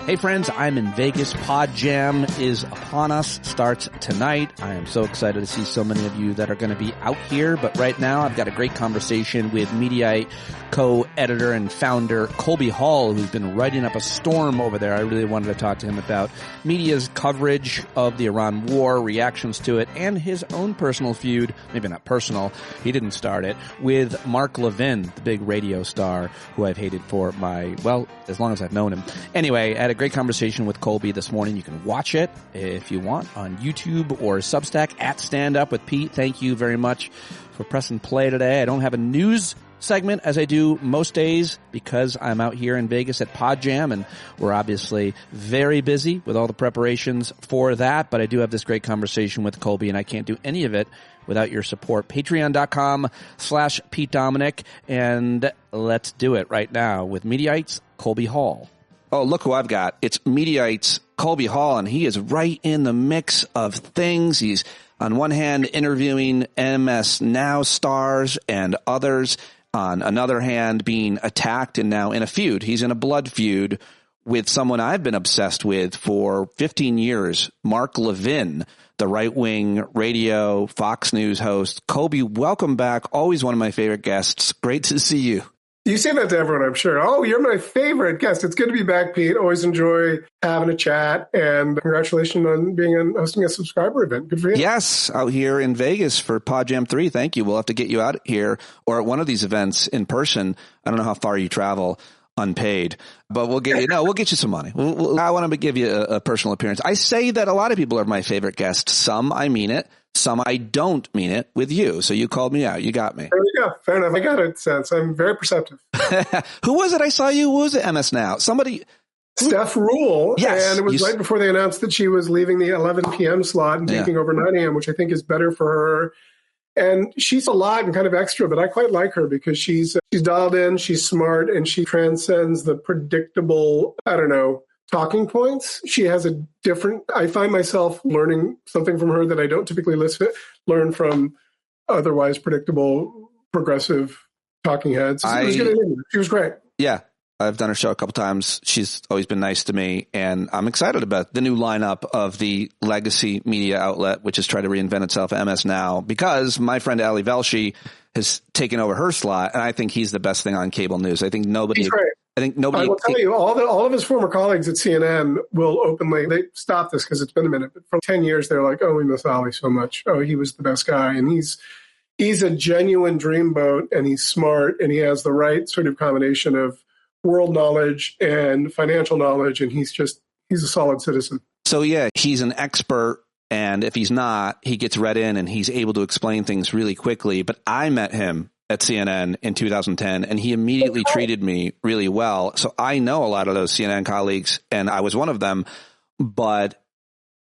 Hey friends, I'm in Vegas. Podjam is upon us, starts tonight. I am so excited to see so many of you that are going to be out here. But right now I've got a great conversation with Mediaite co-editor and founder Colby Hall, who's been writing up a storm over there. I really wanted to talk to him about media's coverage of the Iran war, reactions to it, and his own personal feud, maybe not personal, he didn't start it, with Mark Levin, the big radio star who I've hated for as long as I've known him. Anyway, I had a great conversation with Colby this morning. You can watch it if you want on YouTube or Substack at StandUpWithPete. Thank you very much for pressing play today. I don't have a news segment as I do most days because I'm out here in Vegas at Podjam, and we're obviously very busy with all the preparations for that. But I do have this great conversation with Colby, and I can't do any of it without your support. Patreon.com/Pete Dominic. And let's do it right now with Mediaite's Colby Hall. Oh, look who I've got. It's Mediaite's Colby Hall, and he is right in the mix of things. He's on one hand interviewing MS Now stars and others, on another hand being attacked and now in a feud. He's in a blood feud with someone I've been obsessed with for 15 years, Mark Levin, the right-wing radio Fox News host. Colby, welcome back. Always one of my favorite guests. Great to see you. You say that to everyone, I'm sure. Oh, you're my favorite guest. It's good to be back, Pete. Always enjoy having a chat. And congratulations on hosting a subscriber event. Good for you. Yes, out here in Vegas for Podjam 3. Thank you. We'll have to get you out here or at one of these events in person. I don't know how far you travel unpaid, but we'll get you some money. I want to give you a personal appearance. I say that a lot of people are my favorite guests. Some I mean it. Some I don't mean it with you. So you called me out. You got me. There you go. Fair enough. I got a sense. I'm very perceptive. Who was it I saw you? Who was it? MS Now. Somebody. Steph Rule. Yes. And it was right before they announced that she was leaving the 11 p.m. slot and taking over 9 a.m., which I think is better for her. And she's a lot and kind of extra, but I quite like her because she's dialed in, she's smart, and she transcends the predictable, talking points. She has I find myself learning something from her that I don't typically learn from otherwise predictable, progressive talking heads. She was great. Yeah. I've done her show a couple times. She's always been nice to me, and I'm excited about the new lineup of the legacy media outlet, which is trying to reinvent itself, MS Now, because my friend Ali Velshi has taken over her slot, and I think he's the best thing on cable news. I think nobody. He's great. I will tell you, all of his former colleagues at CNN will they stop this because it's been a minute, but for 10 years, they're like, oh, we miss Ali so much. Oh, he was the best guy. And he's a genuine dreamboat, and he's smart, and he has the right sort of combination of world knowledge and financial knowledge. And he's a solid citizen. So, yeah, he's an expert. And if he's not, he gets read in and he's able to explain things really quickly. But I met him at CNN in 2010, and he immediately treated me really well. So I know a lot of those CNN colleagues, and I was one of them. But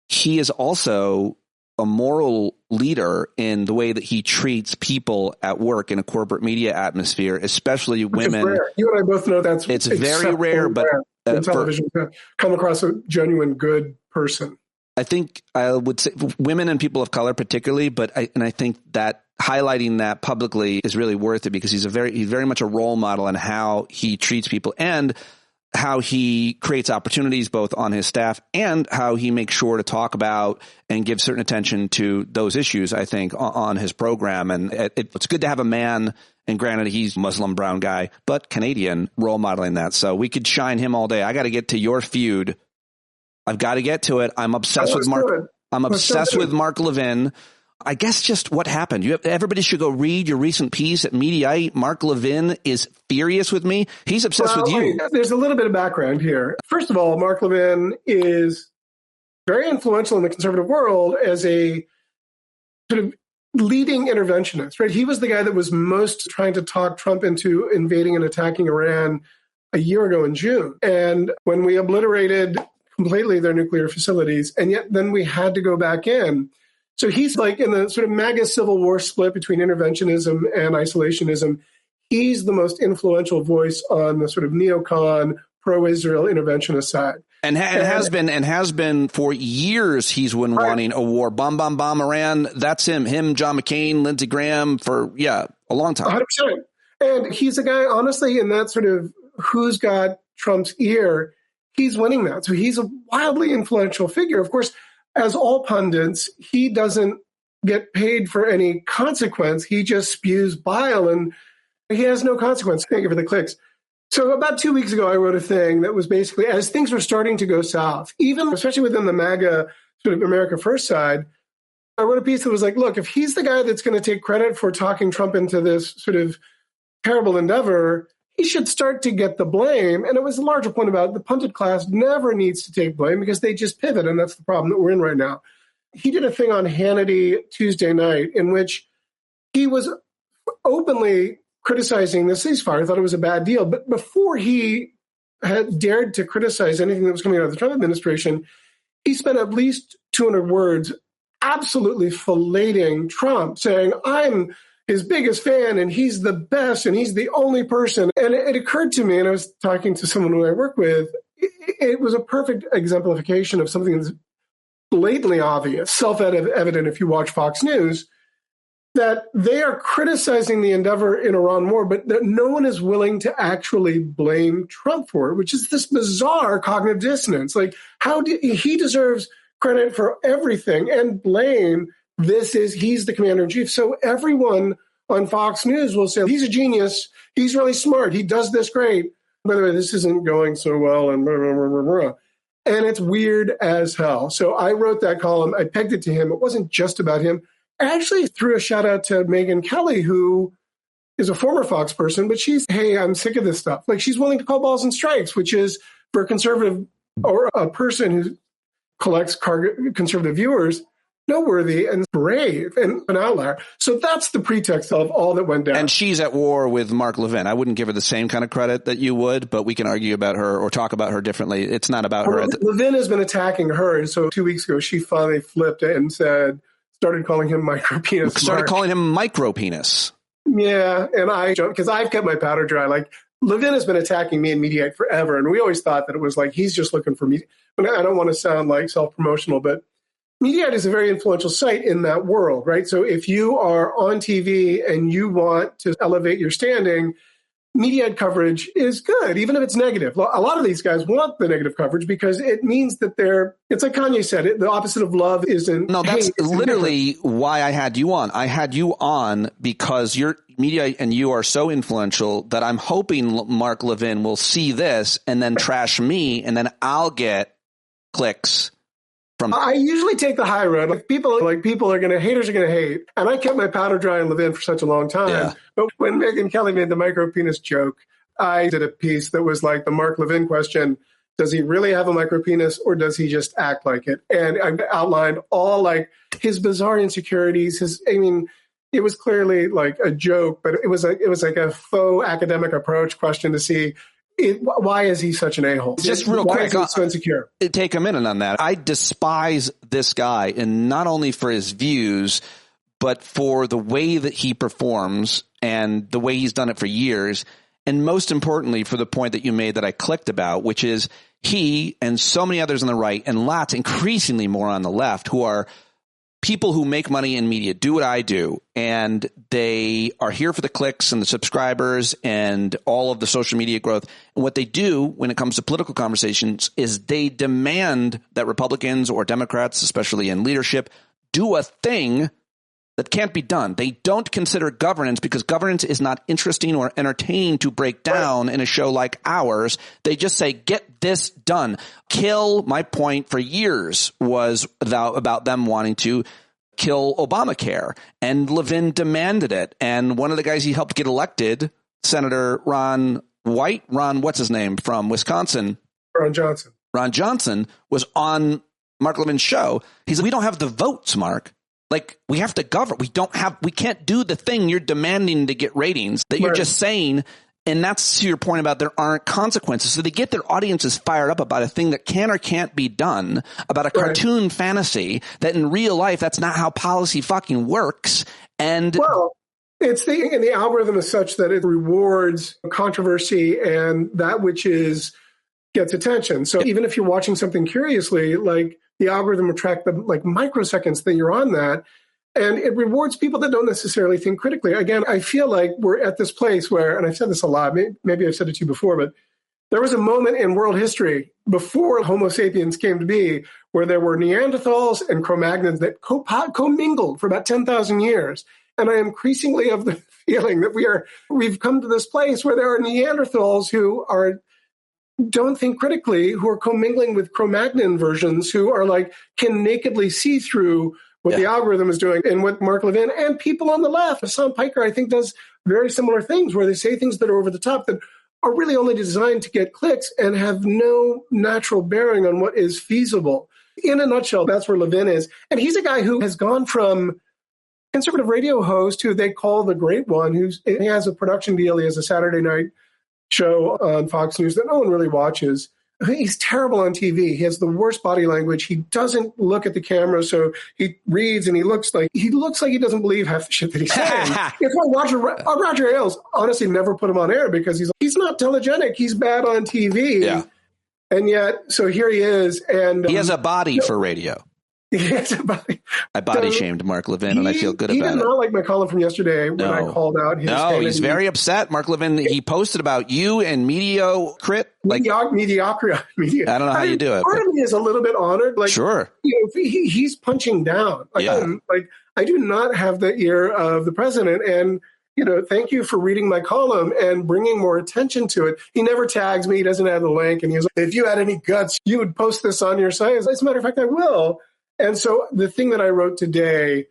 he is also a moral leader in the way that he treats people at work in a corporate media atmosphere, especially women. You and I both know it's very rare, but in television to come across a genuine good person. I think I would say women and people of color particularly, but I think that highlighting that publicly is really worth it because he's very much a role model in how he treats people and how he creates opportunities both on his staff and how he makes sure to talk about and give certain attention to those issues, I think, on his program. And it's good to have a man, and granted, he's a Muslim brown guy, but Canadian, role modeling that. So we could shine him all day. I got to get to your feud. I've got to get to it. I'm obsessed with Mark. I'm obsessed with Mark Levin. I guess just what happened. Everybody should go read your recent piece at Mediaite. Mark Levin is furious with me. He's obsessed with you. There's a little bit of background here. First of all, Mark Levin is very influential in the conservative world as a sort of leading interventionist, right? He was the guy that was most trying to talk Trump into invading and attacking Iran a year ago in June. And when we obliterated completely their nuclear facilities, and yet then we had to go back in. So he's like in the sort of MAGA civil war split between interventionism and isolationism. He's the most influential voice on the sort of neocon, pro-Israel interventionist side. And has been for years. He's been wanting a war. Bomb, bomb, bomb Iran. That's him, John McCain, Lindsey Graham for, a long time. 100%. And he's a guy, honestly, in that sort of who's got Trump's ear. he's winning that. So he's a wildly influential figure. Of course, as all pundits, he doesn't get paid for any consequence. He just spews bile and he has no consequence. Thank you for the clicks. So about 2 weeks ago, I wrote a thing that was basically, as things were starting to go south, even especially within the MAGA sort of America First side, I wrote a piece that was like, look, if he's the guy that's going to take credit for talking Trump into this sort of terrible endeavor, he should start to get the blame. And it was a larger point about the pundit class never needs to take blame because they just pivot. And that's the problem that we're in right now. He did a thing on Hannity Tuesday night in which he was openly criticizing the ceasefire. I thought it was a bad deal. But before he had dared to criticize anything that was coming out of the Trump administration, he spent at least 200 words absolutely filleting Trump, saying, I'm his biggest fan and he's the best and he's the only person. And it occurred to me, and I was talking to someone who I work with, it was a perfect exemplification of something that's blatantly obvious, self-evident if you watch Fox News, that they are criticizing the endeavor in Iran war, but that no one is willing to actually blame Trump for it, which is this bizarre cognitive dissonance. Like, he deserves credit for everything and blame. He's the commander in chief. So everyone on Fox News will say, he's a genius. He's really smart. He does this great. By the way, this isn't going so well and blah, blah, blah, blah, blah. And it's weird as hell. So I wrote that column. I pegged it to him. It wasn't just about him. I actually threw a shout out to Megyn Kelly, who is a former Fox person, but hey, I'm sick of this stuff. Like, she's willing to call balls and strikes, which is for a conservative or a person who collects conservative viewers, noteworthy and brave and an outlier. So that's the pretext of all that went down. And she's at war with Mark Levin. I wouldn't give her the same kind of credit that you would, but we can argue about her or talk about her differently. It's not about her. Levin has been attacking her. And so 2 weeks ago, she finally flipped and started calling him micropenis. Started calling him micropenis. Yeah. And I joke because I've kept my powder dry. Like, Levin has been attacking me and Mediaite forever. And we always thought that it was like, he's just looking for me. I don't want to sound like self-promotional, but Mediaite is a very influential site in that world, right? So if you are on TV and you want to elevate your standing, Mediaite coverage is good, even if it's negative. A lot of these guys want the negative coverage because it means that it's like Kanye said, the opposite of love isn't. No, that's literally why I had you on. I had you on because your Mediaite and you are so influential that I'm hoping Mark Levin will see this and then trash me, and then I'll get clicks. I usually take the high road. Haters are going to hate. And I kept my powder dry on Levin for such a long time. Yeah. But when Megyn Kelly made the micropenis joke, I did a piece that was like the Mark Levin question. Does he really have a micropenis or does he just act like it? And I outlined all like his bizarre insecurities. It was clearly like a joke, but it was like a faux academic approach question to see why is he such an a-hole? Just real quick, why is he so insecure? Take a minute on that. I despise this guy, and not only for his views, but for the way that he performs and the way he's done it for years. And most importantly, for the point that you made that I clicked about, which is he and so many others on the right and lots increasingly more on the left who are people who make money in media, do what I do, and they are here for the clicks and the subscribers and all of the social media growth. And what they do when it comes to political conversations is they demand that Republicans or Democrats, especially in leadership, do a thing that can't be done. They don't consider governance because governance is not interesting or entertaining to break down in a show like ours. They just say, get this done. My point for years was about them wanting to kill Obamacare, and Levin demanded it. And one of the guys he helped get elected, Senator Ron, what's his name, from Wisconsin? Ron Johnson was on Mark Levin's show. He said, we don't have the votes, Mark. Like, we have to govern. We can't do the thing you're demanding to get ratings that you're just saying. And that's to your point about there aren't consequences. So they get their audiences fired up about a thing that can or can't be done, about a cartoon fantasy that in real life, that's not how policy fucking works. And it's the algorithm is such that it rewards controversy and that which gets attention. So even if you're watching something curiously, like, the algorithm will track the microseconds that you're on that, and it rewards people that don't necessarily think critically. Again, I feel like we're at this place where, and I've said this a lot, maybe I've said it to you before, but There was a moment in world history before Homo sapiens came to be where there were Neanderthals and Cro-Magnons that commingled for about 10,000 years. And I am increasingly of the feeling that we've come to this place where there are Neanderthals who don't think critically, who are commingling with Cro-Magnon versions who are can nakedly see through what the algorithm is doing, and what Mark Levin and people on the left, Hassan Piker, I think, does very similar things where they say things that are over the top that are really only designed to get clicks and have no natural bearing on what is feasible. In a nutshell, that's where Levin is. And he's a guy who has gone from conservative radio host, who they call the Great One, he has a production deal. He has a Saturday night show on Fox News that no one really watches. He's terrible on TV. He has the worst body language. He doesn't look at the camera, so he reads and he looks like he doesn't believe half the shit that he's saying. It's why Roger Ailes honestly never put him on air, because he's not telegenic. He's bad on TV. Yeah. And yet, so here he is, and he has a body for radio. He has a body. I body shamed Mark Levin, and I feel good about it. He did not like my column from yesterday when I called out his. No, he's very upset. Mark Levin, he posted about you and mediocrity. Mediocrity. I don't know how you do it. Part of me is a little bit honored. Sure. He's punching down. I do not have the ear of the president, and thank you for reading my column and bringing more attention to it. He never tags me. He doesn't add the link. And he's like, if you had any guts, you would post this on your site. As a matter of fact, I will. And so the thing that I wrote today,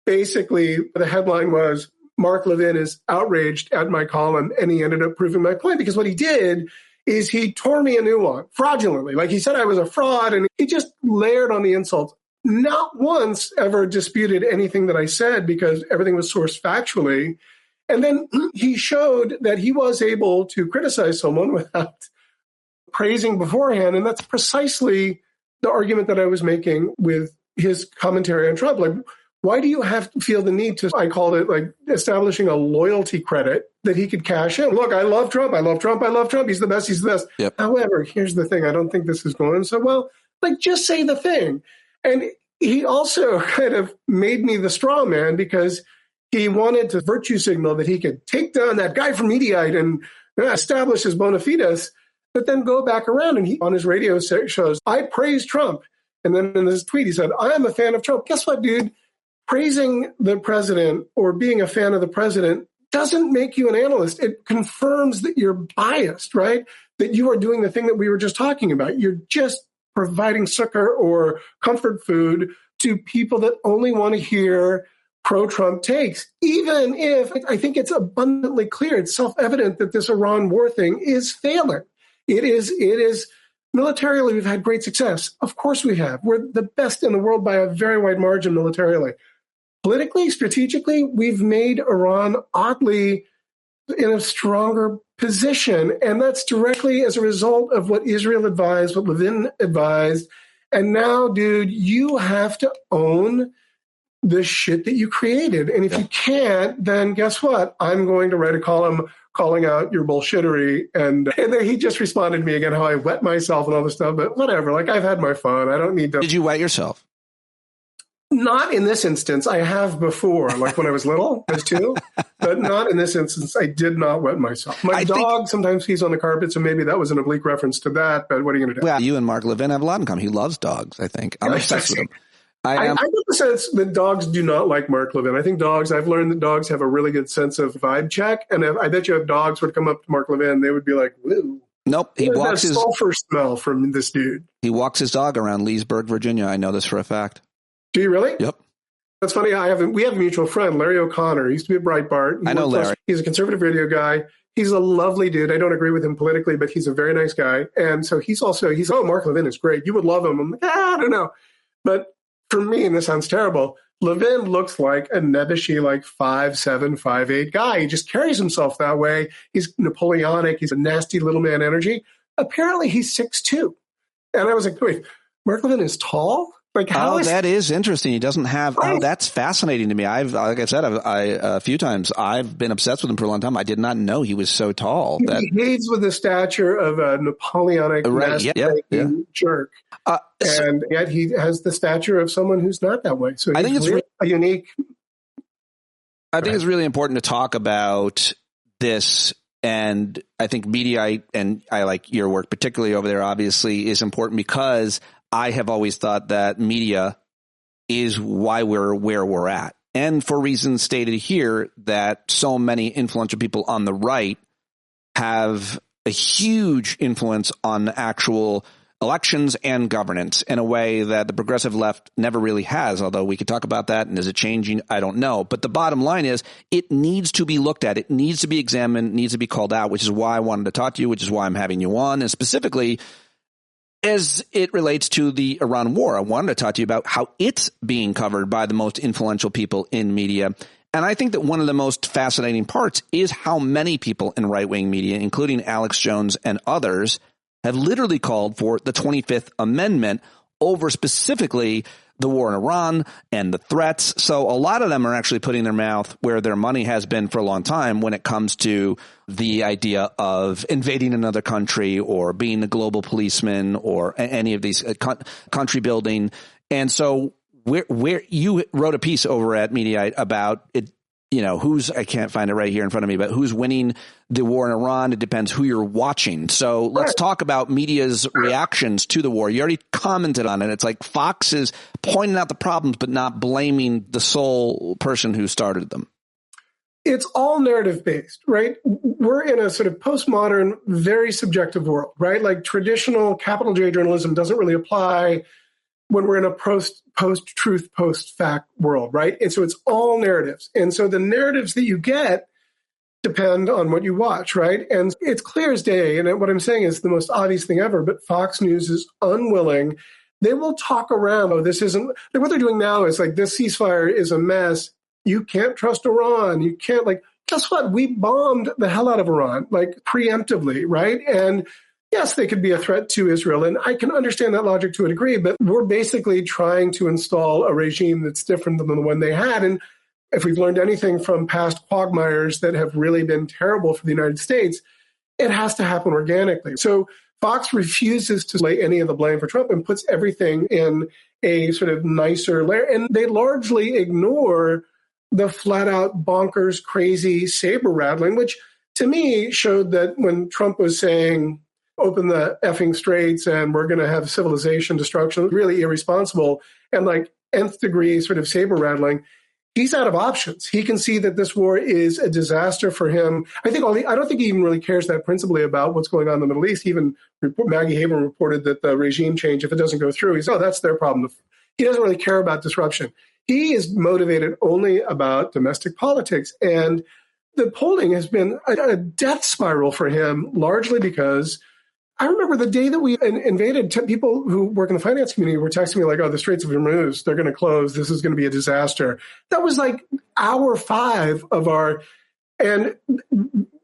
basically the headline was, Mark Levin is outraged at my column, and he ended up proving my point, because what he did is he tore me a new one fraudulently. Like, he said I was a fraud, and he just layered on the insults. Not once ever disputed anything that I said, because everything was sourced factually. And then he showed that he was able to criticize someone without praising beforehand. And that's precisely the argument that I was making with his commentary on Trump. Like, why do you have to feel the need to, I called it establishing a loyalty credit that he could cash in? Look, I love Trump. I love Trump. I love Trump. He's the best. He's the best. Yep. However, here's the thing. I don't think this is going so well. Just say the thing. And he also kind of made me the straw man, because he wanted to virtue signal that he could take down that guy from Mediaite and establish his bona fides, but then go back around and he, on his radio shows, I praise Trump. And then in his tweet, he said, I am a fan of Trump. Guess what, dude? Praising the president or being a fan of the president doesn't make you an analyst. It confirms that you're biased, right? That you are doing the thing that we were just talking about. You're just providing succor or comfort food to people that only want to hear pro-Trump takes, even if I think it's abundantly clear, it's self-evident that this Iran war thing is failing. It is militarily, we've had great success. Of course we have. We're the best in the world by a very wide margin militarily. Politically, strategically, we've made Iran oddly in a stronger position. And that's directly as a result of what Israel advised, what Levin advised. And now, dude, you have to own the shit that you created. And if you can't, then guess what? I'm going to write a column calling out your bullshittery. And then he just responded to me again, how I wet myself and all this stuff. But whatever, I've had my fun. I don't need to. Did you wet yourself? Not in this instance. I have before, when I was little, I was 2. But not in this instance. I did not wet myself. My dog sometimes pees on the carpet, so maybe that was an oblique reference to that. But what are you going to do? Well, you and Mark Levin have a lot in common. He loves dogs, I think. I'm obsessed with him. I get the sense that dogs do not like Mark Levin. I think I've learned that dogs have a really good sense of vibe check. And I bet you if dogs would come up to Mark Levin, they would be like, woo. Nope. He walks his sulfur smell from this dude. He walks his dog around Leesburg, Virginia. I know this for a fact. Do you really? Yep. That's funny. we have a mutual friend, Larry O'Connor. He used to be at Breitbart. I know Larry. He's a conservative radio guy. He's a lovely dude. I don't agree with him politically, but he's a very nice guy. And so he's Mark Levin is great. You would love him. I'm like, I don't know. But for me, and this sounds terrible, Levin looks like a nebbishy, 5'7", 5'8" guy. He just carries himself that way. He's Napoleonic. He's a nasty little man energy. Apparently, he's 6'2". And I was like, wait, Mark Levin is tall? That is interesting. He doesn't have. Right. Oh, that's fascinating to me. Like I said, a few times, I've been obsessed with him for a long time. I did not know he was so tall. He behaves with the stature of a Napoleonic jerk, and yet he has the stature of someone who's not that way. So I think it's really unique. I think it's really important to talk about this And I think Mediaite, and I like your work particularly over there, obviously, is important because I have always thought that media is why we're where we're at. And for reasons stated here, that so many influential people on the right have a huge influence on actual elections and governance in a way that the progressive left never really has, although we could talk about that. And is it changing? I don't know. But the bottom line is it needs to be looked at. It needs to be examined, needs to be called out, which is why I wanted to talk to you, which is why I'm having you on. And specifically, as it relates to the Iran war, I wanted to talk to you about how it's being covered by the most influential people in media. And I think that one of the most fascinating parts is how many people in right-wing media, including Alex Jones and others, have literally called for the 25th Amendment over specifically the war in Iran and the threats. So a lot of them are actually putting their mouth where their money has been for a long time when it comes to the idea of invading another country or being a global policeman or any of these country building. And so where you wrote a piece over at Mediaite about it, you know, I can't find it right here in front of me, but who's winning the war in Iran? It depends who you're watching. So let's talk about media's reactions to the war. You already commented on it. It's like Fox is pointing out the problems, but not blaming the sole person who started them. It's all narrative based, right? We're in a sort of postmodern, very subjective world, right? Like traditional capital J journalism doesn't really apply when we're in a post-truth, post-fact world, right? And so it's all narratives. And so the narratives that you get depend on what you watch, right? And it's clear as day. And what I'm saying is the most obvious thing ever, but Fox News is unwilling. They will talk around, oh, this isn't, like what they're doing now is like, this ceasefire is a mess. You can't trust Iran. You can't, like, guess what? We bombed the hell out of Iran, like preemptively, right? And yes, they could be a threat to Israel, and I can understand that logic to a degree, but we're basically trying to install a regime that's different than the one they had. And if we've learned anything from past quagmires that have really been terrible for the United States, it has to happen organically. So Fox refuses to lay any of the blame for Trump and puts everything in a sort of nicer layer. And they largely ignore the flat out bonkers, crazy saber rattling, which to me showed that when Trump was saying, open the effing straits and we're going to have civilization destruction, really irresponsible and like nth degree sort of saber rattling, he's out of options. He can see that this war is a disaster for him. I don't think he even really cares that principally about what's going on in the Middle East. Even Maggie Haberman reported that the regime change, if it doesn't go through, that's their problem. He doesn't really care about disruption. He is motivated only about domestic politics. And the polling has been a death spiral for him, largely because I remember the day that we invaded, people who work in the finance community were texting me like, oh, the Straits of Hormuz, they're going to close. This is going to be a disaster. That was like hour 5 of and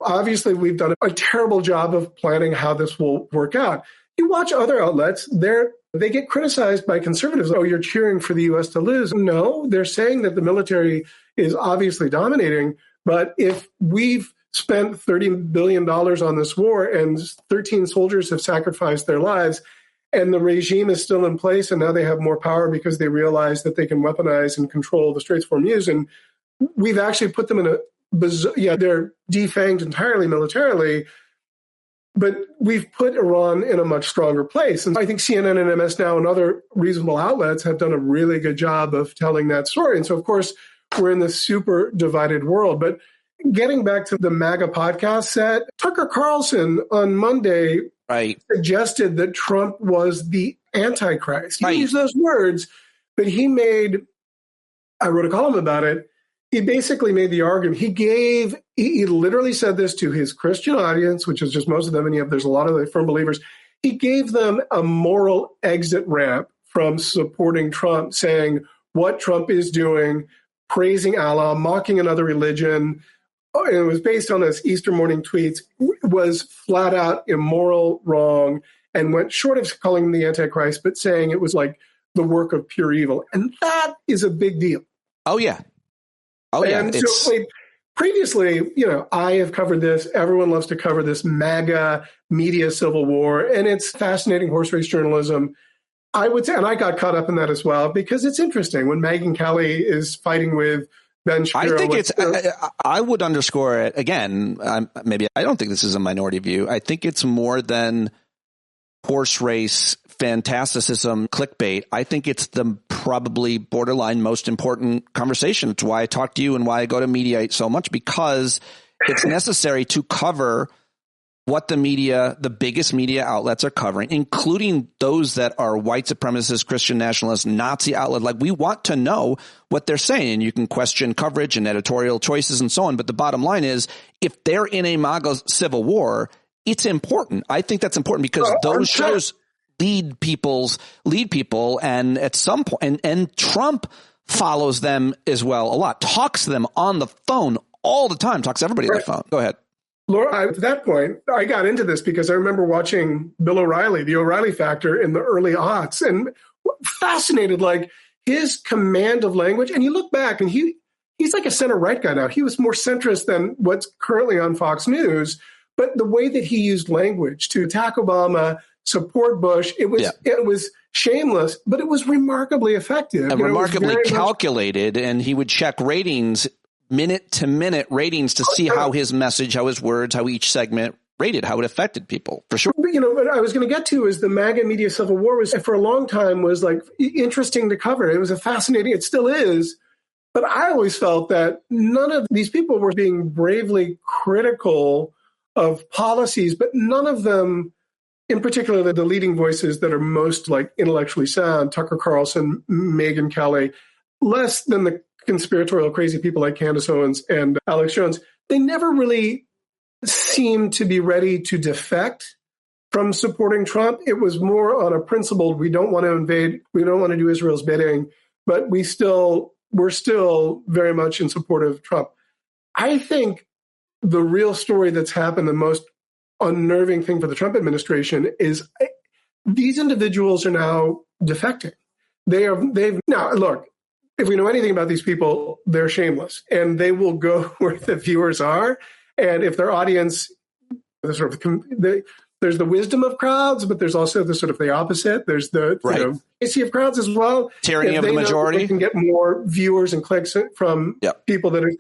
obviously we've done a terrible job of planning how this will work out. You watch other outlets, they get criticized by conservatives. Oh, you're cheering for the U.S. to lose. No, they're saying that the military is obviously dominating. But if we've spent $30 billion on this war and 13 soldiers have sacrificed their lives and the regime is still in place and now they have more power because they realize that they can weaponize and control the Straits of Hormuz, and we've actually put them in they're defanged entirely militarily, but we've put Iran in a much stronger place. And I think CNN and MS Now and other reasonable outlets have done a really good job of telling that story. And so, of course, we're in this super divided world. But getting back to the MAGA podcast set, Tucker Carlson on Monday suggested that Trump was the Antichrist. He used those words, but I wrote a column about it. He basically made the argument. He literally said this to his Christian audience, which is just most of them, and there's a lot of the firm believers. He gave them a moral exit ramp from supporting Trump, saying what Trump is doing, praising Allah, mocking another religion. And it was based on his Easter morning tweets, was flat out immoral, wrong, and went short of calling him the Antichrist, but saying it was like the work of pure evil. And that is a big deal. Oh, yeah. Oh, yeah. And so previously, I have covered this. Everyone loves to cover this MAGA media civil war, and it's fascinating horse race journalism. I would say, and I got caught up in that as well, because it's interesting when Megyn Kelly is fighting with Ben Shapiro. I think I would underscore it again. Maybe I don't think this is a minority view. I think it's more than horse race, fantasticism, clickbait. I think it's the probably borderline most important conversation. It's why I talk to you and why I go to Mediaite so much, because it's necessary to cover what the media, the biggest media outlets are covering, including those that are white supremacist, Christian nationalist, Nazi outlet. Like, we want to know what they're saying. You can question coverage and editorial choices and so on. But the bottom line is, if they're in a MAGA civil war, it's important. I think that's important because those shows lead people. And at some point, and Trump follows them as well a lot, talks to them on the phone all the time, talks to everybody on the phone. Go ahead. Laura, at that point, I got into this because I remember watching Bill O'Reilly, the O'Reilly Factor in the early aughts, and fascinated, like his command of language. And you look back and he's like a center-right guy now. He was more centrist than what's currently on Fox News. But the way that he used language to attack Obama, support Bush, it was shameless, but it was remarkably effective. And remarkably calculated, and he would check ratings, minute-to-minute ratings, to see how his message, how his words, how each segment rated, how it affected people, for sure. But, what I was going to get to is the MAGA media civil war was, for a long time, was like interesting to cover. It was it still is. But I always felt that none of these people were being bravely critical of policies, but none of them, in particular, the leading voices that are most like intellectually sound, Tucker Carlson, Megyn Kelly, less than the conspiratorial crazy people like Candace Owens and Alex Jones, they never really seemed to be ready to defect from supporting Trump. It was more on a principled, we don't want to invade, we don't want to do Israel's bidding, but we're still very much in support of Trump. I think the real story that's happened, the most unnerving thing for the Trump administration, is these individuals are now defecting. Now, look, if we know anything about these people, they're shameless and they will go where the viewers are. And if their audience, there's the wisdom of crowds, but there's also the opposite. There's the of crowds as well. Tyranny of the majority. They can get more viewers and clicks from people that are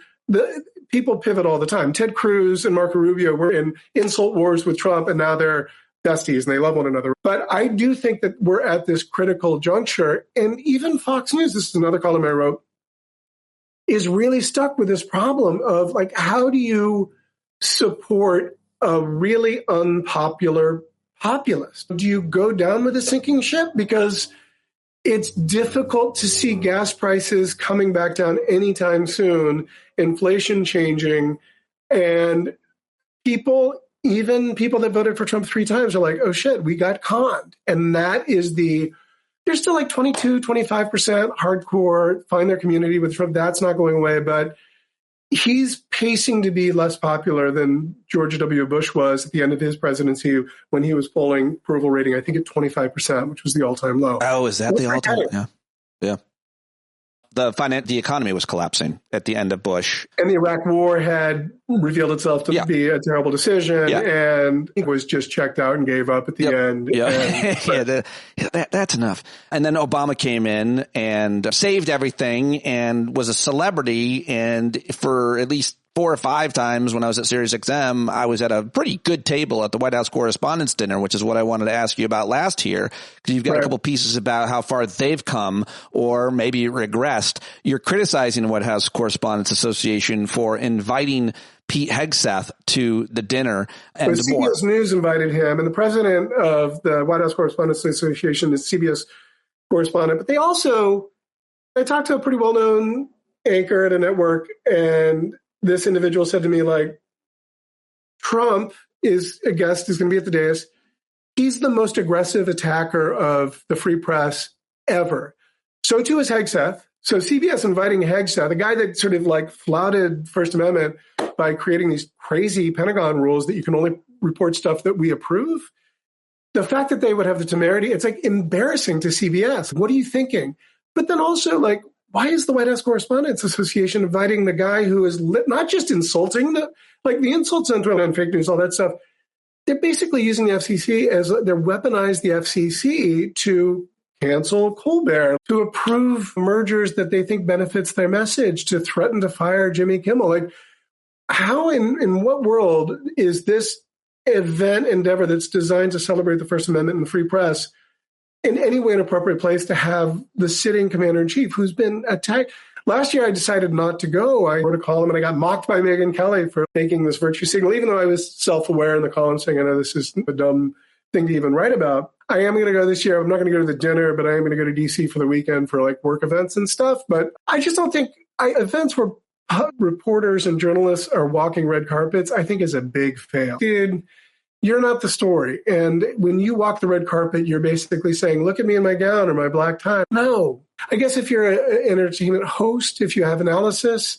people pivot all the time. Ted Cruz and Marco Rubio were in insult wars with Trump, and now they're besties and they love one another. But I do think that we're at this critical juncture. And even Fox News, this is another column I wrote, is really stuck with this problem of, like, how do you support a really unpopular populist? Do you go down with a sinking ship? Because it's difficult to see gas prices coming back down anytime soon, inflation changing, and even people that voted for Trump 3 times are like, oh shit, we got conned. And that is there's still like 22, 25% hardcore, find their community with Trump. That's not going away, but he's pacing to be less popular than George W. Bush was at the end of his presidency when he was polling approval rating, I think, at 25%, which was the all-time low. Oh, is that the all-time? Yeah. The economy was collapsing at the end of Bush. And the Iraq War had revealed itself to be a terrible decision, and it was just checked out and gave up at the end. That's enough. And then Obama came in and saved everything and was a celebrity. And for at least 4 or 5 times when I was at SiriusXM, I was at a pretty good table at the White House Correspondents' Dinner, which is what I wanted to ask you about last year, because you've got a couple pieces about how far they've come or maybe regressed. You're criticizing the White House Correspondents Association for inviting Pete Hegseth to the dinner. And CBS News invited him, and the president of the White House Correspondents Association is CBS correspondent. But I talked to a pretty well-known anchor at a network, and this individual said to me, like, Trump is a guest, is going to be at the dais. He's the most aggressive attacker of the free press ever. So too is Hegseth. So CBS inviting Hegseth, a guy that sort of like flouted First Amendment by creating these crazy Pentagon rules that you can only report stuff that we approve. The fact that they would have the temerity, it's like embarrassing to CBS. What are you thinking? But then also, like, why is the White House Correspondents Association inviting the guy who is not just insulting the insults on fake news, all that stuff? They're basically using the FCC they're weaponized the FCC to cancel Colbert, to approve mergers that they think benefits their message, to threaten to fire Jimmy Kimmel. Like, how in what world is this event endeavor that's designed to celebrate the First Amendment and the free press in any way an appropriate place to have the sitting commander-in-chief who's been attacked? Last year, I decided not to go. I wrote a column and I got mocked by Megyn Kelly for making this virtue signal, even though I was self-aware in the column saying, I know this is a dumb thing to even write about. I am going to go this year. I'm not going to go to the dinner, but I am going to go to DC for the weekend for like work events and stuff. But I just don't think events where reporters and journalists are walking red carpets, I think is a big fail. Dude, you're not the story. And when you walk the red carpet, you're basically saying, look at me in my gown or my black tie. No. I guess if you're an entertainment host, if you have analysis,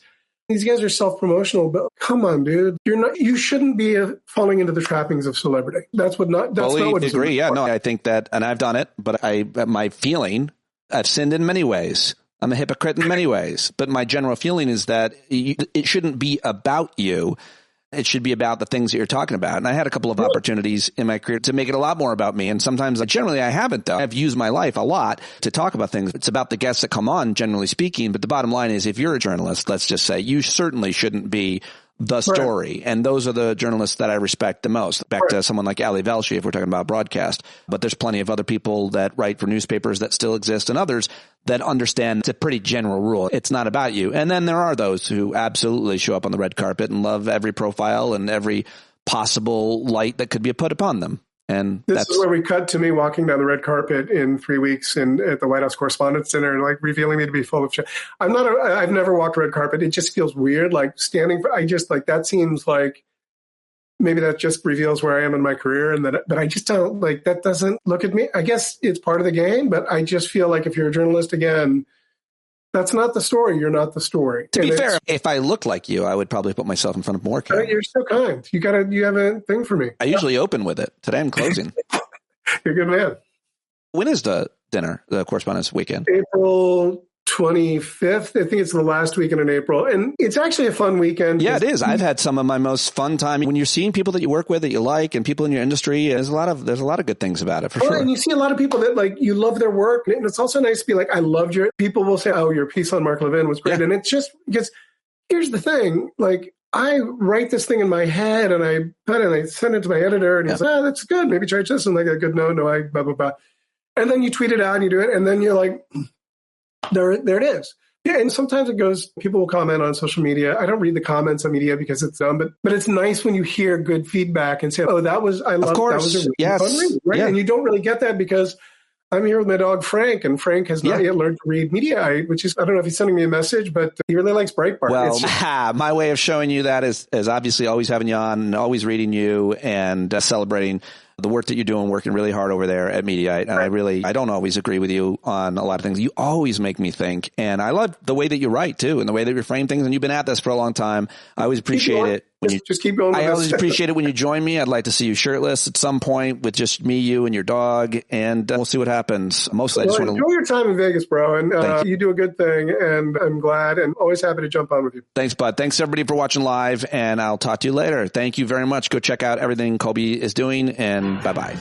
these guys are self-promotional, but come on, dude. You shouldn't be falling into the trappings of celebrity. That's not what it's agree. Yeah, no, I think that, and I've done it, but my feeling, I've sinned in many ways. I'm a hypocrite in many ways, but my general feeling is that it shouldn't be about you. It should be about the things that you're talking about. And I had a couple of opportunities in my career to make it a lot more about me. And sometimes, generally, I haven't, though. I've used my life a lot to talk about things. It's about the guests that come on, generally speaking. But the bottom line is, if you're a journalist, let's just say, you certainly shouldn't be the story. Right. And those are the journalists that I respect the most. Back to someone like Ali Velshi, if we're talking about broadcast. But there's plenty of other people that write for newspapers that still exist, and others that understand it's a pretty general rule. It's not about you. And then there are those who absolutely show up on the red carpet and love every profile and every possible light that could be put upon them. And this is where we cut to me walking down the red carpet in 3 weeks at the White House Correspondents' Center, and like revealing me to be full of shit. I've never walked red carpet. It just feels weird. Like that seems like maybe that just reveals where I am in my career, but I just don't like, that doesn't look at me. I guess it's part of the game, but I just feel like if you're a journalist, again, that's not the story. You're not the story. To be fair, if I looked like you, I would probably put myself in front of more cameras. You're so kind. You have a thing for me. I usually open with it. Today I'm closing. You're a good man. When is the dinner, the Correspondence Weekend? April 25th. I think it's the last weekend in April. And it's actually a fun weekend. Yeah, it is. I've had some of my most fun time. When you're seeing people that you work with that you like and people in your industry, there's a lot of good things about it, for sure. And you see a lot of people that like, you love their work. And it's also nice to be like, I loved people will say, oh, your piece on Mark Levin was great. Yeah. And it's just because here's the thing, like, I write this thing in my head and I send it to my editor and he's like, oh, that's good. Maybe try this. And like, a good, no, I blah, blah, blah. And then you tweet it out and you do it. And then you're like, there it is. Yeah, and sometimes people will comment on social media. I don't read the comments on media because it's dumb, but it's nice when you hear good feedback and say, oh, that was a really fun read, right? Yeah. And you don't really get that because I'm here with my dog, Frank, and Frank has not yet learned to read Mediaite, which is, I don't know if he's sending me a message, but he really likes Breitbart. Well, my way of showing you that is obviously always having you on and always reading you and celebrating the work that you're doing, working really hard over there at Mediaite. And I don't always agree with you on a lot of things. You always make me think. And I love the way that you write too, and the way that you frame things. And you've been at this for a long time. I always appreciate it. Just keep going. I always appreciate it when you join me. I'd like to see you shirtless at some point with just me, you, and your dog, and we'll see what happens. Mostly, I just want to enjoy your time in Vegas, bro. And you do a good thing, and I'm glad and always happy to jump on with you. Thanks, bud. Thanks everybody for watching live, and I'll talk to you later. Thank you very much. Go check out everything Colby is doing, and bye-bye.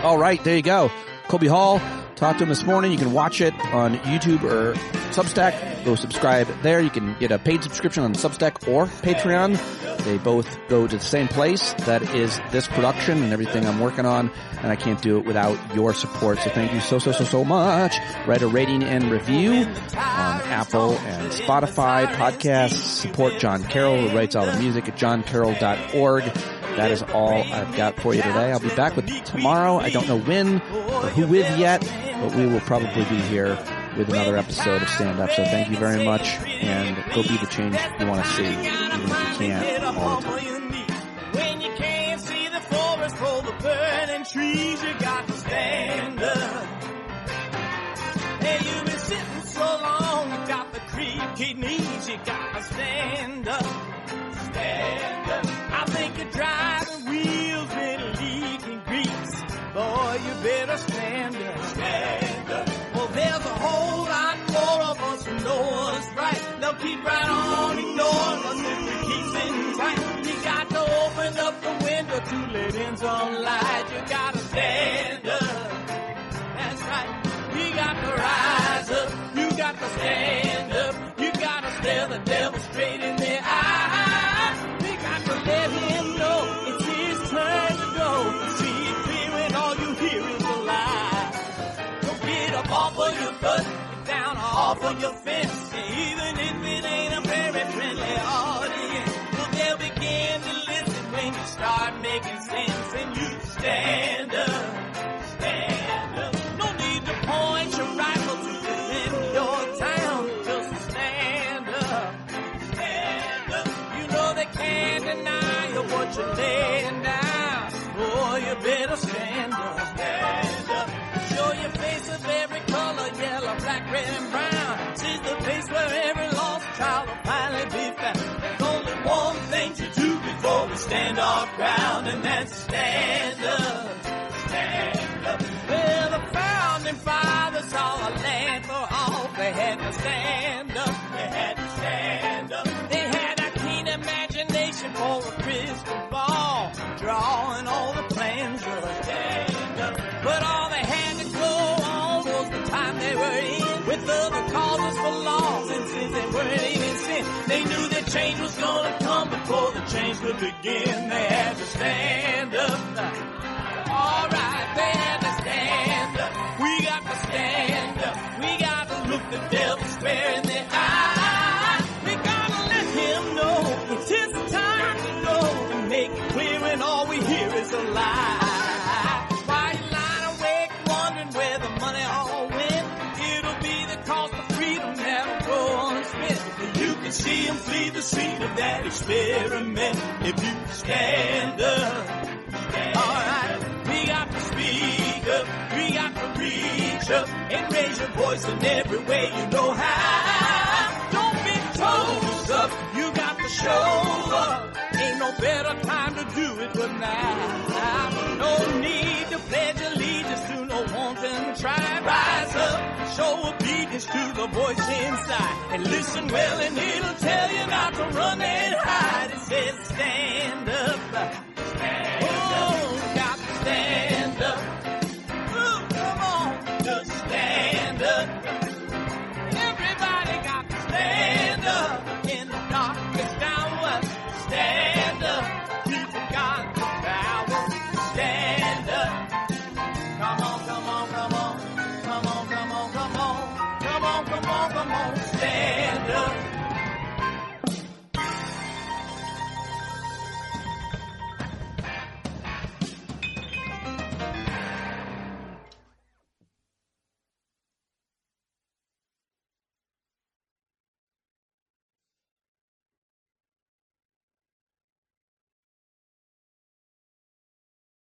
All right, there you go. Colby Hall. Talked to him this morning. You can watch it on YouTube or Substack. Go subscribe there. You can get a paid subscription on Substack or Patreon. They both go to the same place. That is this production and everything I'm working on. And I can't do it without your support. So thank you so much. Write a rating and review on Apple and Spotify podcasts. Support John Carroll, who writes all the music at johncarroll.org. That is all I've got for you today. I'll be back with tomorrow. I don't know when or who with yet, but we will probably be here with another episode of Stand Up. So thank you very much, and go be the change you want to see, even if you can't all the time. When you can't see the forest for the burning trees, you got to stand up. Hey, you've been sitting so long, you got the creaky knees, you got to stand up. Stand up. I think you're driving wheels with leaking grease. Boy, you better stand up. Stand up. Well, there's a whole lot more of us who know what's right. They'll keep right on ignoring us if we keep sitting tight. You got to open up the window to let in some light. You gotta stand up. stand up. You gotta stare the devil straight in the eye. We got to let him know it's his turn to go. See it clear when all you hear is a lie. Don't get up off of your butt, get down off of your fence. Even if it ain't a very friendly audience, well, they'll begin to listen when you start making sense. And you stand up, stand up. No need to point your rifle to defend your town. Just stand up, stand up. You know they can't deny you what you're laying down. Boy, you better stand up, stand up. Show your face of every color, yellow, black, red, and brown. See the place where every lost child will finally be found. There's only one thing to do before we stand our ground, and that's stand up, stand up. Well, the founding fathers saw a land for all. They had to stand up, they had to stand up. They had a keen imagination for a crystal ball, drawing all the plans of a stand up. But all they had to go on was the time they were in, with other causes for laws, and since they weren't even sin, they knew that change was gonna come before the change would begin. They had to stand up. All right, they had to stand up. We got to stand up. We got to look the devil square in the eye. We gotta let him know it's his time to go, and make it clear when all we hear is a lie. Why you lying awake wondering where the money all went? It'll be the cost of freedom that'll go unspent. You can see him flee the scene of that experiment if you stand up. Alright, we got to speak up, we got to reach up, and raise your voice in every way you know how. Don't be toes up, you got to show up. Ain't no better time to do it but now. No need to pledge allegiance to no wanton tribe. Rise up, show obedience to the voice inside, and listen well and it'll tell you not to run and hide. It says stand up.